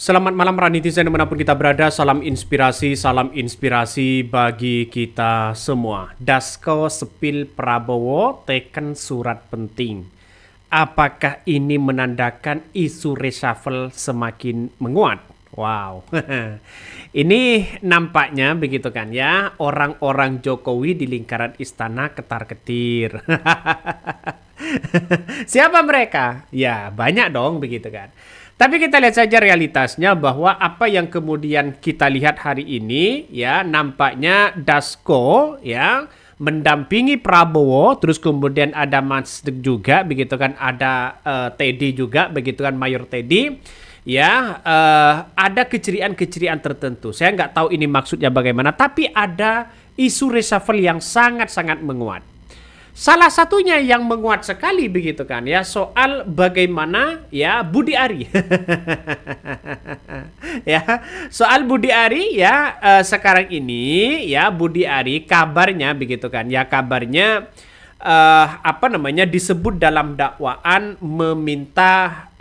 Selamat malam netizen dimanapun kita berada, salam inspirasi bagi kita semua. Dasko sepil Prabowo teken surat penting. Apakah ini menandakan isu reshuffle semakin menguat? Wow, ini nampaknya begitu kan ya, orang-orang Jokowi di lingkaran istana ketar-ketir. Siapa mereka? Ya banyak dong begitu kan. Tapi kita lihat saja realitasnya bahwa apa yang kemudian kita lihat hari ini ya nampaknya Dasko ya mendampingi Prabowo, terus kemudian ada Mas juga begitu kan, ada Teddy juga begitu kan, Mayor Teddy ya, ada keceriaan-keceriaan tertentu. Saya nggak tahu ini maksudnya bagaimana, tapi ada isu reshuffle yang sangat-sangat menguat. Salah satunya yang menguat sekali begitu kan ya, soal bagaimana ya Budi Ari ya, soal Budi Ari ya, sekarang ini ya Budi Ari kabarnya begitu kan ya, kabarnya disebut dalam dakwaan meminta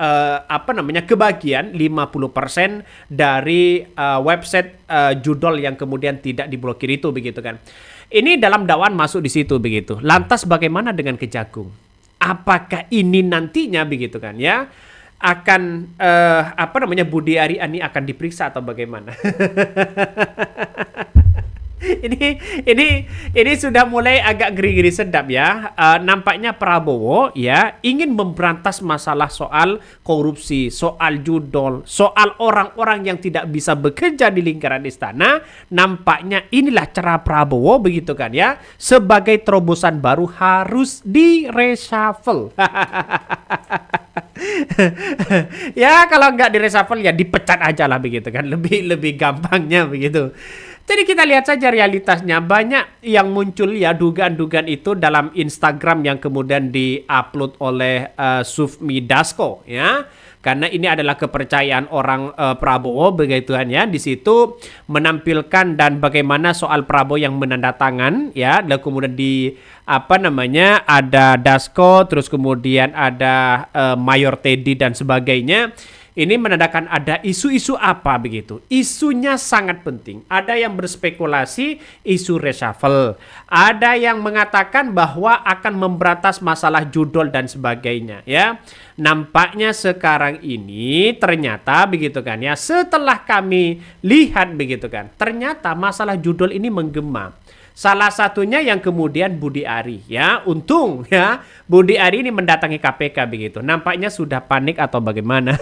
kebagian 50% dari website judul yang kemudian tidak diblokir itu begitu kan. Ini dalam dakwaan masuk di situ begitu. Lantas bagaimana dengan Kejagung? Apakah ini nantinya begitu kan ya akan Budi Ari ini akan diperiksa atau bagaimana? Ini sudah mulai agak geri-geri sedap ya. Nampaknya Prabowo ya ingin memberantas masalah soal korupsi, soal judol, soal orang-orang yang tidak bisa bekerja di lingkaran istana. Nampaknya inilah cara Prabowo begitu kan ya, sebagai terobosan baru harus di reshuffle. Ya kalau nggak di reshuffle ya dipecat aja lah begitu kan, lebih gampangnya begitu. Jadi kita lihat saja realitasnya, banyak yang muncul ya dugaan-dugaan itu dalam Instagram yang kemudian diupload oleh Sufmi Dasko ya. Karena ini adalah kepercayaan orang Prabowo begituan ya, di situ menampilkan dan bagaimana soal Prabowo yang menandatangan ya, dan kemudian ada Dasko, terus kemudian ada Mayor Teddy dan sebagainya. Ini menandakan ada isu-isu apa begitu. Isunya sangat penting. Ada yang berspekulasi isu reshuffle. Ada yang mengatakan bahwa akan memberantas masalah judol dan sebagainya ya. Nampaknya sekarang ini ternyata begitu kan ya, setelah kami lihat begitu kan, ternyata masalah judol ini menggema. Salah satunya yang kemudian Budi Ari ya, untung ya Budi Ari ini mendatangi KPK begitu. Nampaknya sudah panik atau bagaimana.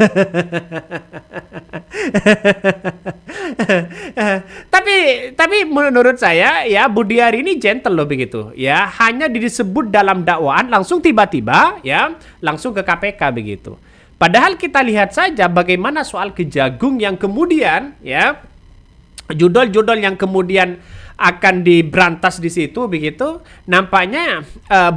tapi menurut saya ya Budi Ari ini gentle loh begitu ya, hanya disebut dalam dakwaan langsung tiba-tiba ya langsung ke KPK begitu. Padahal kita lihat saja bagaimana soal Kejagung yang kemudian ya, judol-judol yang kemudian akan diberantas di situ begitu, nampaknya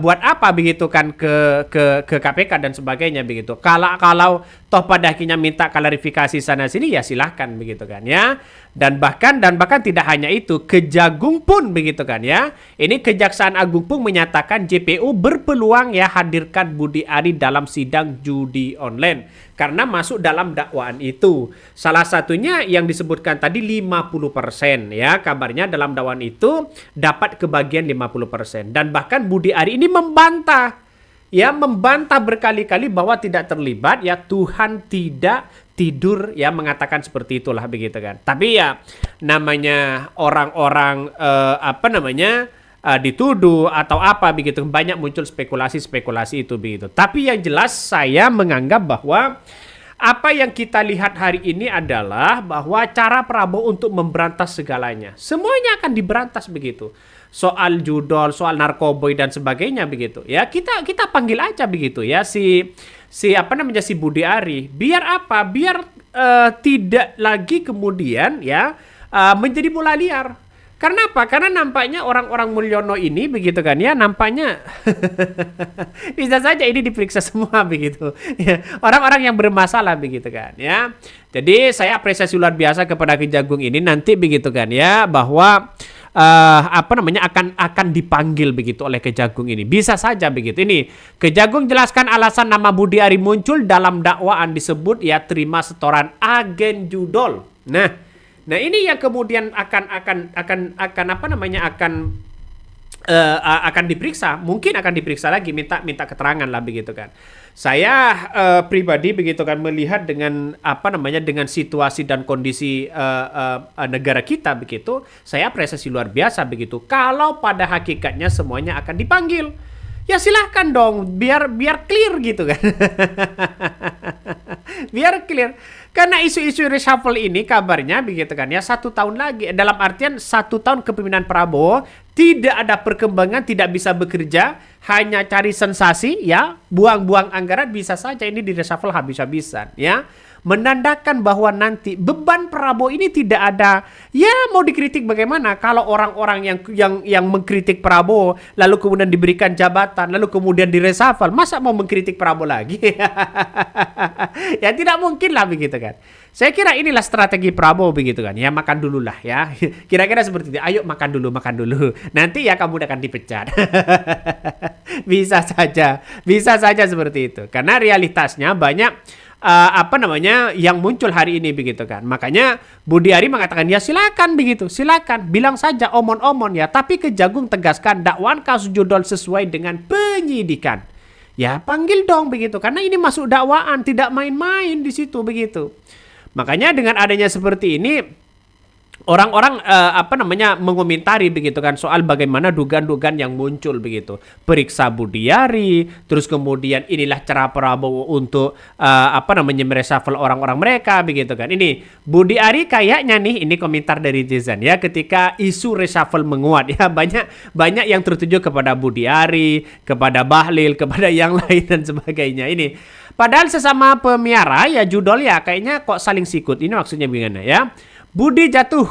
buat apa begitu kan ke KPK dan sebagainya begitu. Kalau toh pada akhirnya minta klarifikasi sana sini ya silahkan begitu kan ya. Dan bahkan tidak hanya itu, Kejagung pun begitu kan ya. Ini Kejaksaan Agung pun menyatakan JPU berpeluang ya hadirkan Budi Ari dalam sidang judi online karena masuk dalam dakwaan itu. Salah satunya yang disebutkan tadi 50% ya, kabarnya dalam dakwaan itu dapat kebagian 50%. Dan bahkan Budi Ari ini membantah berkali-kali bahwa tidak terlibat ya, Tuhan tidak tidur ya, mengatakan seperti itulah begitu kan. Tapi ya namanya orang-orang dituduh atau apa begitu, banyak muncul spekulasi itu begitu. Tapi yang jelas saya menganggap bahwa apa yang kita lihat hari ini adalah bahwa cara Prabowo untuk memberantas segalanya, semuanya akan diberantas begitu. Soal judol, soal narkoboy dan sebagainya begitu ya, kita panggil aja begitu ya si Budi Ari, biar apa, biar tidak lagi kemudian ya menjadi bola liar. Karena apa? Karena nampaknya orang-orang Mulyono ini begitu kan ya, nampaknya bisa saja ini diperiksa semua begitu ya, orang-orang yang bermasalah begitu kan ya. Jadi saya apresiasi luar biasa kepada Kejagung ini nanti begitu kan ya, bahwa akan dipanggil begitu oleh Kejagung ini. Bisa saja begitu. Ini Kejagung jelaskan alasan nama Budi Ari muncul dalam dakwaan disebut ya terima setoran agen judol. Nah ini yang kemudian akan diperiksa, mungkin akan diperiksa lagi, minta keterangan lah begitu kan. Saya pribadi begitu kan melihat dengan dengan situasi dan kondisi negara kita begitu, saya apresiasi luar biasa begitu. Kalau pada hakikatnya semuanya akan dipanggil, ya silahkan dong, biar clear gitu kan. Biar clear. Karena isu-isu reshuffle ini kabarnya begitu kan ya 1 tahun lagi, dalam artian 1 tahun kepemimpinan Prabowo tidak ada perkembangan, tidak bisa bekerja, hanya cari sensasi ya, buang-buang anggaran, bisa saja ini di reshuffle habis-habisan ya. Menandakan bahwa nanti beban Prabowo ini tidak ada. Ya mau dikritik bagaimana kalau orang-orang yang mengkritik Prabowo lalu kemudian diberikan jabatan lalu kemudian direshuffle, masa mau mengkritik Prabowo lagi? Ya tidak mungkin lah begitu kan. Saya kira inilah strategi Prabowo begitu kan. Ya makan dulu lah ya. Kira-kira seperti itu. Ayo makan dulu. Nanti ya kamu akan dipecat. Bisa saja seperti itu. Karena realitasnya banyak yang muncul hari ini begitu kan. Makanya Budi Ari mengatakan ya silakan begitu, silakan bilang saja omon-omon ya, tapi Kejagung tegaskan dakwaan kasus judol sesuai dengan penyidikan. Ya panggil dong begitu, karena ini masuk dakwaan, tidak main-main di situ begitu. Makanya dengan adanya seperti ini orang-orang mengomentari begitu kan soal bagaimana dugaan-dugaan yang muncul begitu. Periksa Budi Ari, terus kemudian inilah cara Prabowo untuk mereshuffle orang-orang mereka begitu kan. Ini Budi Ari kayaknya nih, ini komentar dari netizen ya, ketika isu reshuffle menguat ya, banyak yang tertuju kepada Budi Ari, kepada Bahlil, kepada yang lain dan sebagainya. Ini padahal sesama pemiara ya judol ya kayaknya kok saling sikut. Ini maksudnya bagaimana ya? Budi jatuh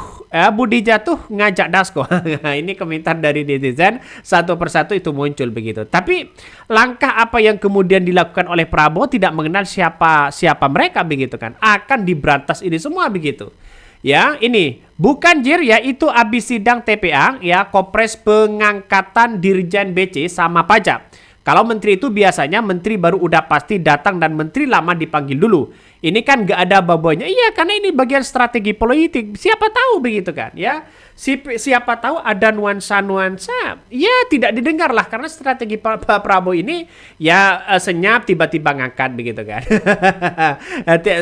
ngajak dasko. Ini komentar dari netizen, satu persatu itu muncul begitu. Tapi langkah apa yang kemudian dilakukan oleh Prabowo tidak mengenal siapa mereka begitu kan. Akan diberantas ini semua begitu. Ya, ini bukan jir ya, itu habis sidang TPA ya, Kopres pengangkatan Dirjen BC sama pajak. Kalau menteri itu biasanya menteri baru udah pasti datang dan menteri lama dipanggil dulu. Ini kan gak ada babonnya. Iya, karena ini bagian strategi politik. Siapa tahu begitu kan ya. Siapa tahu ada nuansa-nuansa. Ya tidak didengar lah, karena strategi Pak Prabowo ini ya senyap tiba-tiba ngangkat begitu kan.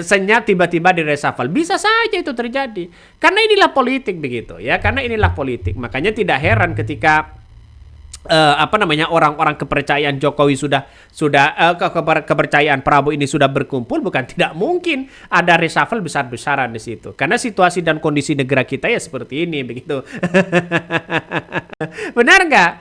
Senyap tiba-tiba di reshuffle. Bisa saja itu terjadi. Karena inilah politik begitu ya. Karena inilah politik. Makanya tidak heran ketika orang-orang kepercayaan Jokowi kepercayaan Prabowo ini sudah berkumpul, bukan tidak mungkin ada reshuffle besar-besaran di situ. Karena situasi dan kondisi negara kita ya seperti ini begitu. Benar nggak?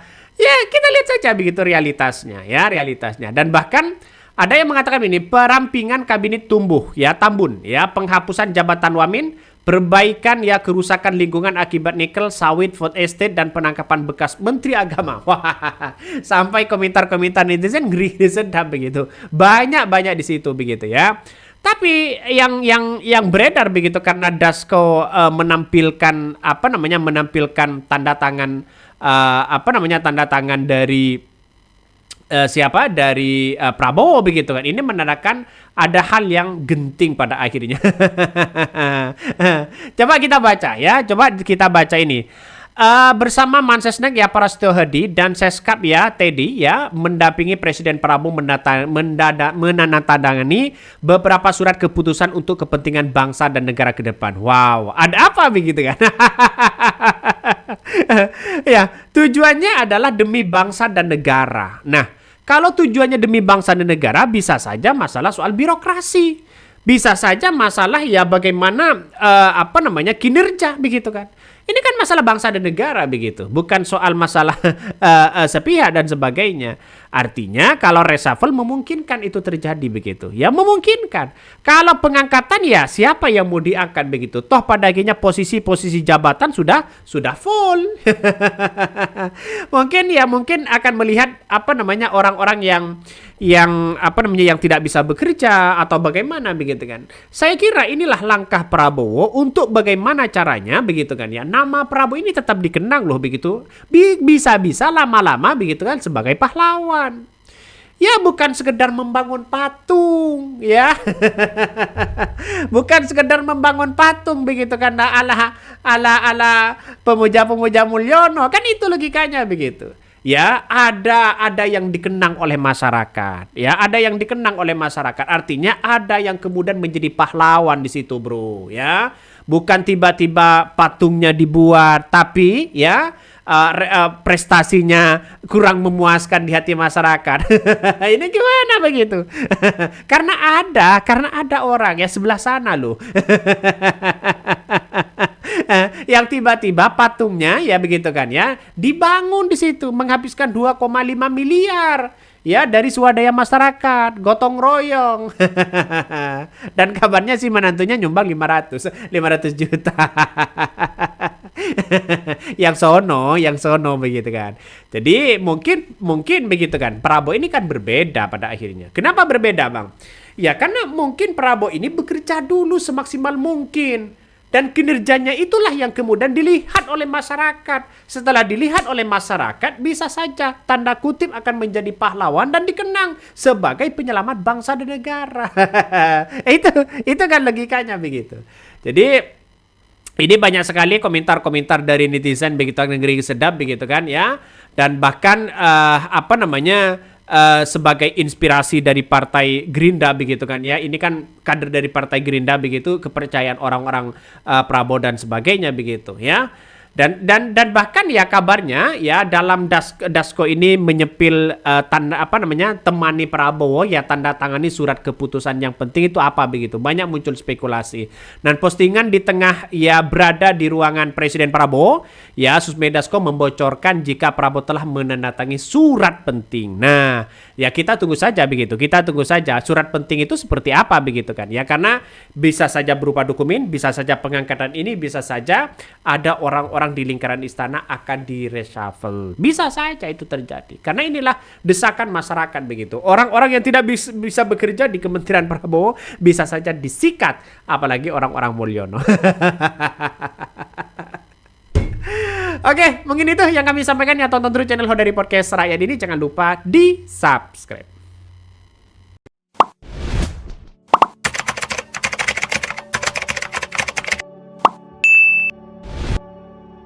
Ya kita lihat saja begitu realitasnya. Dan bahkan ada yang mengatakan ini perampingan kabinet tumbuh ya, tambun ya, penghapusan jabatan wamin, perbaikan ya kerusakan lingkungan akibat nikel, sawit, food estate, dan penangkapan bekas Menteri Agama. Wah, sampai komentar-komentar netizen ngeri sedap begitu. Banyak di situ begitu ya. Tapi yang beredar begitu karena Dasko menampilkan tanda tangan tanda tangan dari dari Prabowo begitu kan. Ini menandakan ada hal yang genting pada akhirnya. Coba kita baca ini. Bersama Mansesnek ya Prasetyo Hadi dan Seskap ya Teddy ya mendampingi Presiden Prabowo menandatangani beberapa surat keputusan untuk kepentingan bangsa dan negara ke depan. Wow, ada apa begitu kan? Ya, tujuannya adalah demi bangsa dan negara. Nah, kalau tujuannya demi bangsa dan negara, bisa saja masalah soal birokrasi. Bisa saja masalah ya bagaimana kinerja begitu kan. Ini kan masalah bangsa dan negara begitu, bukan soal masalah sepihak dan sebagainya. Artinya kalau reshuffle memungkinkan itu terjadi begitu. Ya memungkinkan. Kalau pengangkatan ya siapa yang mau diangkat begitu. Toh pada akhirnya posisi-posisi jabatan sudah full. mungkin akan melihat orang-orang yang tidak bisa bekerja atau bagaimana begitu kan. Saya kira inilah langkah Prabowo untuk bagaimana caranya begitu kan ya. Nama Prabowo ini tetap dikenang loh begitu. Bisa-bisa lama-lama begitu kan sebagai pahlawan. Ya bukan sekedar membangun patung ya. Bukan sekedar membangun patung begitu kan ala pemuja-pemuja Mulyono. Kan itu logikanya begitu. Ya, ada yang dikenang oleh masyarakat. Ya, ada yang dikenang oleh masyarakat. Artinya ada yang kemudian menjadi pahlawan di situ, Bro, ya. Bukan tiba-tiba patungnya dibuat, tapi ya prestasinya kurang memuaskan di hati masyarakat. Ini gimana begitu? karena ada orang ya sebelah sana loh. Yang tiba-tiba patungnya ya begitu kan ya dibangun di situ menghabiskan 2,5 miliar ya dari swadaya masyarakat gotong royong. Dan kabarnya sih menantunya nyumbang 500 juta. yang sono begitu kan. Jadi mungkin begitu kan. Prabowo ini kan berbeda pada akhirnya. Kenapa berbeda, Bang? Ya karena mungkin Prabowo ini bekerja dulu semaksimal mungkin. Dan kinerjanya itulah yang kemudian dilihat oleh masyarakat. Setelah dilihat oleh masyarakat, bisa saja tanda kutip akan menjadi pahlawan dan dikenang sebagai penyelamat bangsa dan negara. itu kan logikanya begitu. Jadi ini banyak sekali komentar-komentar dari netizen begitu negeri sedap begitu kan ya. Dan bahkan sebagai inspirasi dari Partai Gerindra begitu kan ya. Ini kan kader dari Partai Gerindra begitu, kepercayaan orang-orang Prabowo dan sebagainya begitu ya. Dan bahkan ya kabarnya ya dalam Dasko ini menyepil temani Prabowo ya tanda tangani surat keputusan yang penting itu apa begitu. Banyak muncul spekulasi. Dan postingan di tengah ya berada di ruangan Presiden Prabowo ya Susme Dasko membocorkan jika Prabowo telah menandatangani surat penting. Nah, ya kita tunggu saja begitu. Kita tunggu saja surat penting itu seperti apa begitu kan ya. Karena bisa saja berupa dokumen, bisa saja pengangkatan ini, bisa saja ada orang-orang di lingkaran istana akan di-reshuffle. Bisa saja itu terjadi. Karena inilah desakan masyarakat begitu. Orang-orang yang tidak bisa bekerja di Kementerian Prabowo bisa saja disikat. Apalagi orang-orang Mulyono. Oke, mungkin itu yang kami sampaikan ya. Tonton terus channel Hodari Podcast Rakyat ini. Jangan lupa di-subscribe.